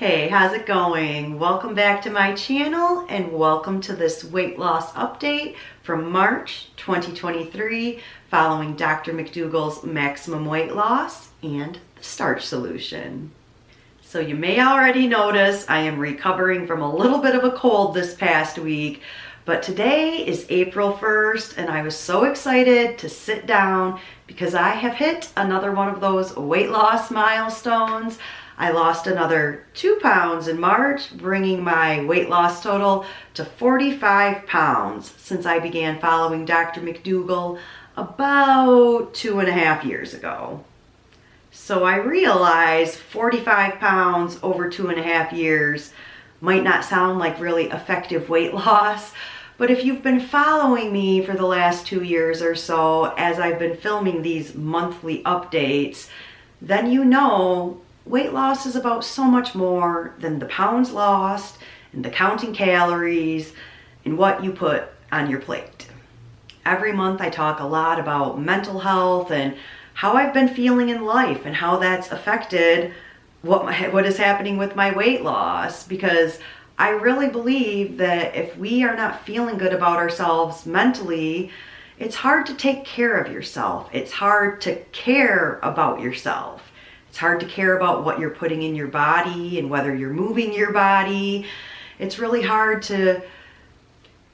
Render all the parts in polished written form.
Hey, how's it going? Welcome back to my channel and welcome to this weight loss update from March 2023 following Dr. McDougall's maximum weight loss and the starch solution. So you may already notice I am recovering from a little bit of a cold this past week, but today is April 1st and I was so excited to sit down because I have hit another one of those weight loss milestones. I lost another 2 pounds in March, bringing my weight loss total to 45 pounds since I began following Dr. McDougall about 2.5 years ago. So I realize 45 pounds over 2.5 years might not sound like really effective weight loss, but if you've been following me for the last 2 years or so as I've been filming these monthly updates, then you know weight loss is about so much more than the pounds lost and the counting calories and what you put on your plate. Every month I talk a lot about mental health and how I've been feeling in life and how that's affected what is happening with my weight loss, because I really believe that if we are not feeling good about ourselves mentally, it's hard to take care of yourself. It's hard to care about yourself. It's hard to care about what you're putting in your body and whether you're moving your body. It's really hard to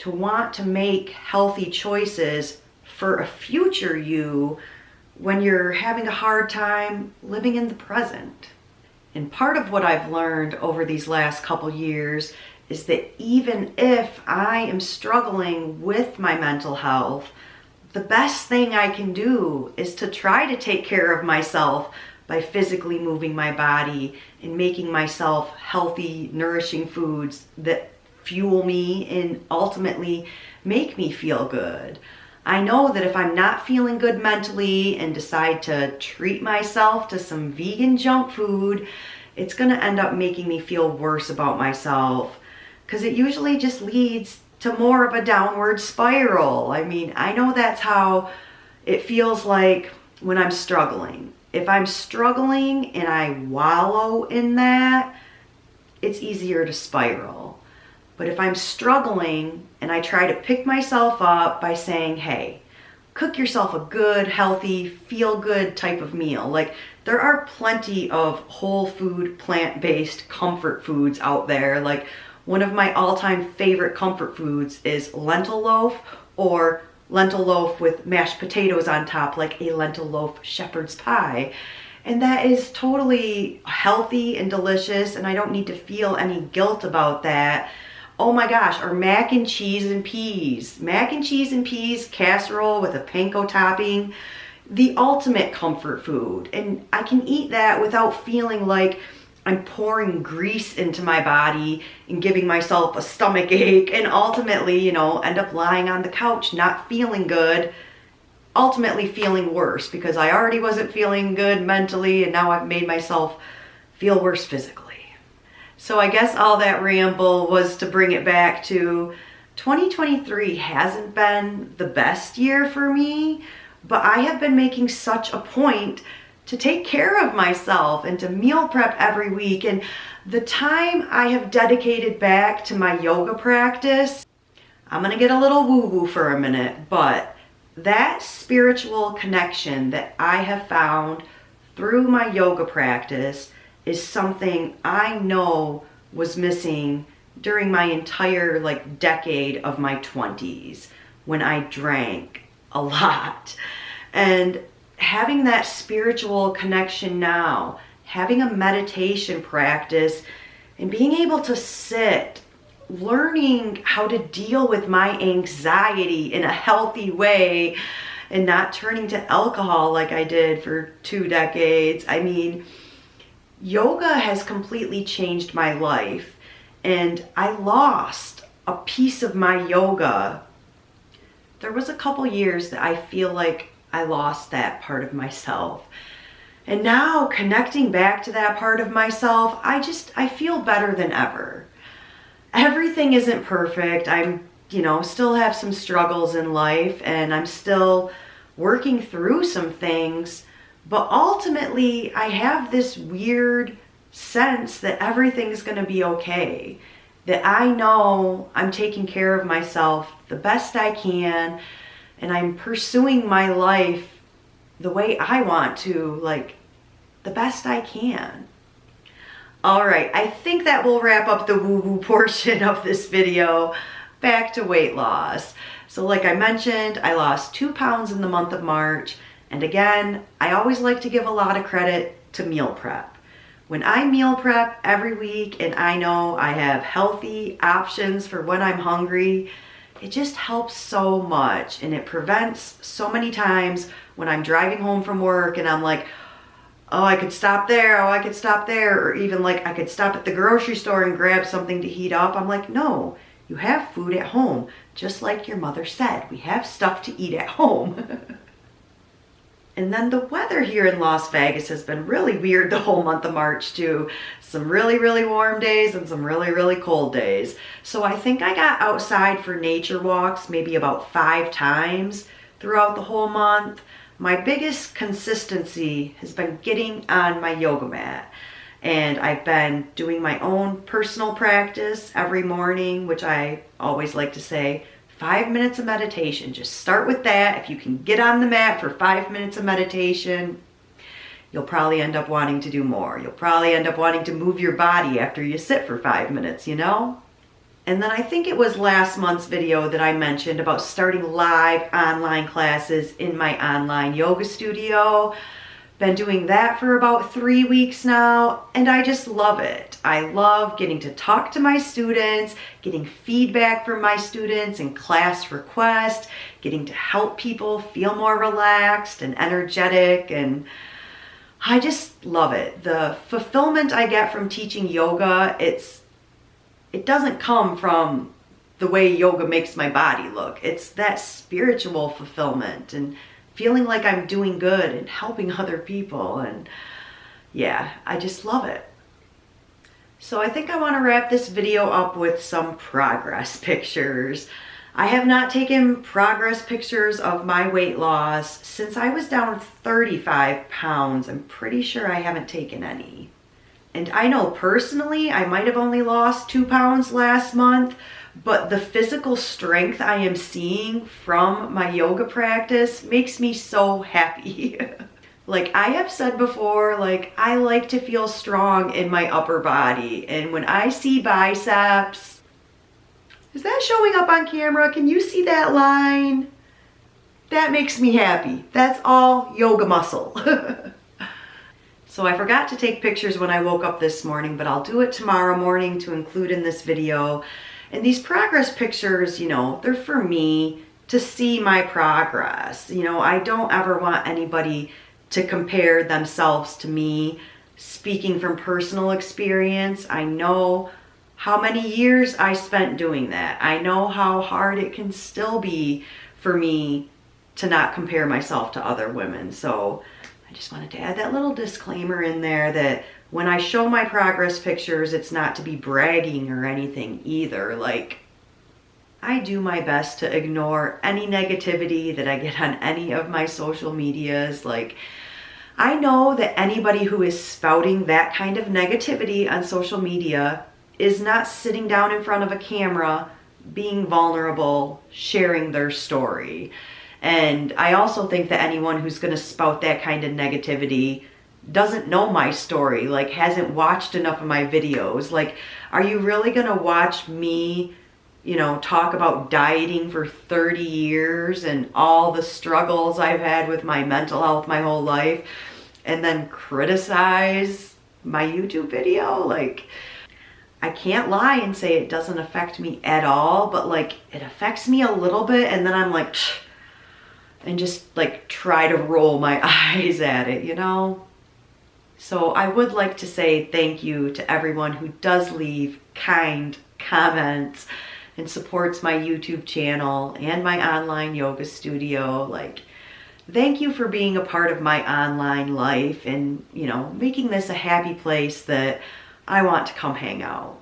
want to make healthy choices for a future you when you're having a hard time living in the present. And part of what I've learned over these last couple years is that even if I am struggling with my mental health, the best thing I can do is to try to take care of myself by physically moving my body and making myself healthy, nourishing foods that fuel me and ultimately make me feel good. I know that if I'm not feeling good mentally and decide to treat myself to some vegan junk food, it's gonna end up making me feel worse about myself, because it usually just leads to more of a downward spiral. I mean, I know that's how it feels like when I'm struggling. If I'm struggling and I wallow in that, it's easier to spiral. But if I'm struggling and I try to pick myself up by saying, hey, cook yourself a good, healthy, feel-good type of meal. Like, there are plenty of whole food, plant-based comfort foods out there. Like, one of my all-time favorite comfort foods is lentil loaf, or lentil loaf with mashed potatoes on top, like a lentil loaf shepherd's pie. And that is totally healthy and delicious, and I don't need to feel any guilt about that. Oh my gosh, or mac and cheese and peas. Mac and cheese and peas casserole with a panko topping, the ultimate comfort food. And I can eat that without feeling like I'm pouring grease into my body and giving myself a stomach ache and ultimately, end up lying on the couch not feeling good, ultimately feeling worse because I already wasn't feeling good mentally and now I've made myself feel worse physically. So I guess all that ramble was to bring it back to 2023 hasn't been the best year for me, but I have been making such a point to take care of myself and to meal prep every week. And the time I have dedicated back to my yoga practice, I'm gonna get a little woo-woo for a minute, but that spiritual connection that I have found through my yoga practice is something I know was missing during my entire decade of my 20s when I drank a lot. And having that spiritual connection now, having a meditation practice, and being able to sit, learning how to deal with my anxiety in a healthy way and not turning to alcohol like I did for 2 decades. I mean, yoga has completely changed my life, and I lost a piece of my yoga. There was a couple years that I feel like I lost that part of myself. And now connecting back to that part of myself, I feel better than ever. Everything isn't perfect. I'm, still have some struggles in life and I'm still working through some things, but ultimately I have this weird sense that everything's going to be okay. That I know I'm taking care of myself the best I can, and I'm pursuing my life the way I want to, like the best I can. All right, I think that will wrap up the woo-woo portion of this video. Back to weight loss. So like I mentioned, I lost 2 pounds in the month of March. And again, I always like to give a lot of credit to meal prep. When I meal prep every week and I know I have healthy options for when I'm hungry, it just helps so much, and it prevents so many times when I'm driving home from work and I'm like, oh, I could stop there, oh, I could stop there, or even like I could stop at the grocery store and grab something to heat up. I'm like, no, you have food at home. Just like your mother said, we have stuff to eat at home. And then the weather here in Las Vegas has been really weird the whole month of March too. Some really, really warm days and some really, really cold days. So I think I got outside for nature walks maybe about 5 times throughout the whole month. My biggest consistency has been getting on my yoga mat. And I've been doing my own personal practice every morning, which I always like to say, 5 minutes of meditation. Just start with that. If you can get on the mat for 5 minutes of meditation, you'll probably end up wanting to do more. You'll probably end up wanting to move your body after you sit for 5 minutes, you know? And then I think it was last month's video that I mentioned about starting live online classes in my online yoga studio. Been doing that for about 3 weeks now, and I just love it. I love getting to talk to my students, getting feedback from my students and class requests, getting to help people feel more relaxed and energetic, and I just love it. The fulfillment I get from teaching yoga, it doesn't come from the way yoga makes my body look. It's that spiritual fulfillment and feeling like I'm doing good and helping other people, and yeah, I just love it. So I think I want to wrap this video up with some progress pictures. I have not taken progress pictures of my weight loss since I was down 35 pounds. I'm pretty sure I haven't taken any. And I know personally I might have only lost 2 pounds last month, but the physical strength I am seeing from my yoga practice makes me so happy. Like I have said before, like I like to feel strong in my upper body. And when I see biceps, is that showing up on camera? Can you see that line? That makes me happy. That's all yoga muscle. So I forgot to take pictures when I woke up this morning, but I'll do it tomorrow morning to include in this video. And these progress pictures, you know, they're for me to see my progress. You know, I don't ever want anybody to compare themselves to me. Speaking from personal experience, I know how many years I spent doing that. I know how hard it can still be for me to not compare myself to other women. So I just wanted to add that little disclaimer in there that when I show my progress pictures, it's not to be bragging or anything either. Like, I do my best to ignore any negativity that I get on any of my social medias. Like, I know that anybody who is spouting that kind of negativity on social media is not sitting down in front of a camera, being vulnerable, sharing their story. And I also think that anyone who's going to spout that kind of negativity doesn't know my story, like hasn't watched enough of my videos. Like, are you really going to watch me, you know, talk about dieting for 30 years and all the struggles I've had with my mental health my whole life and then criticize my YouTube video? Like, I can't lie and say it doesn't affect me at all, but like it affects me a little bit, and then I'm like, psh, and just like try to roll my eyes at it, you know? So I would like to say thank you to everyone who does leave kind comments and supports my YouTube channel and my online yoga studio. Like, thank you for being a part of my online life and, you know, making this a happy place that I want to come hang out.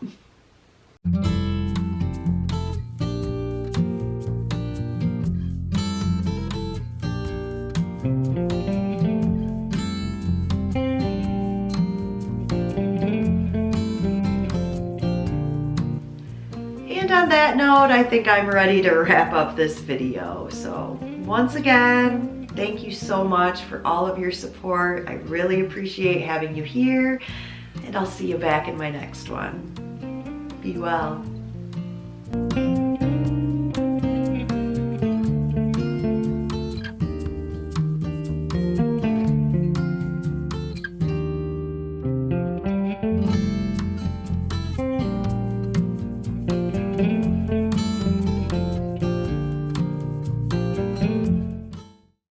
on that note, I think I'm ready to wrap up this video. So once again, thank you so much for all of your support. I really appreciate having you here, and I'll see you back in my next one. Be well.